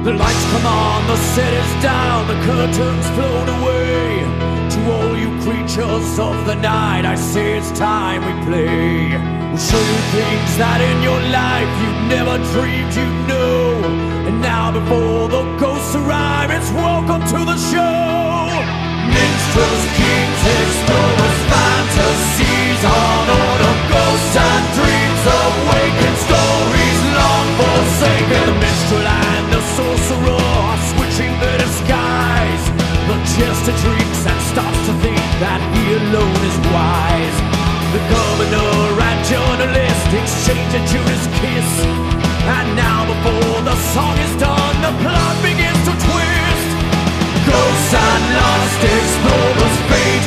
The lights come on, the set is down, the curtains float away. To all you creatures of the night, I say it's time we play. We'll show you things that in your life you never dreamed you'd know. And now before the ghosts arrive, it's welcome to the show. Minstrels, kings, explorers, fantasies, unordered ghosts and dreams, awakened stories long forsaken. The minstrel and the sorcerer are switching their disguise. The jester drinks and starts to think that he alone is wise. The governor and journalist exchange a Judas kiss. And now before the song is done, the plot begins to twist. Ghosts and lost explorers fade.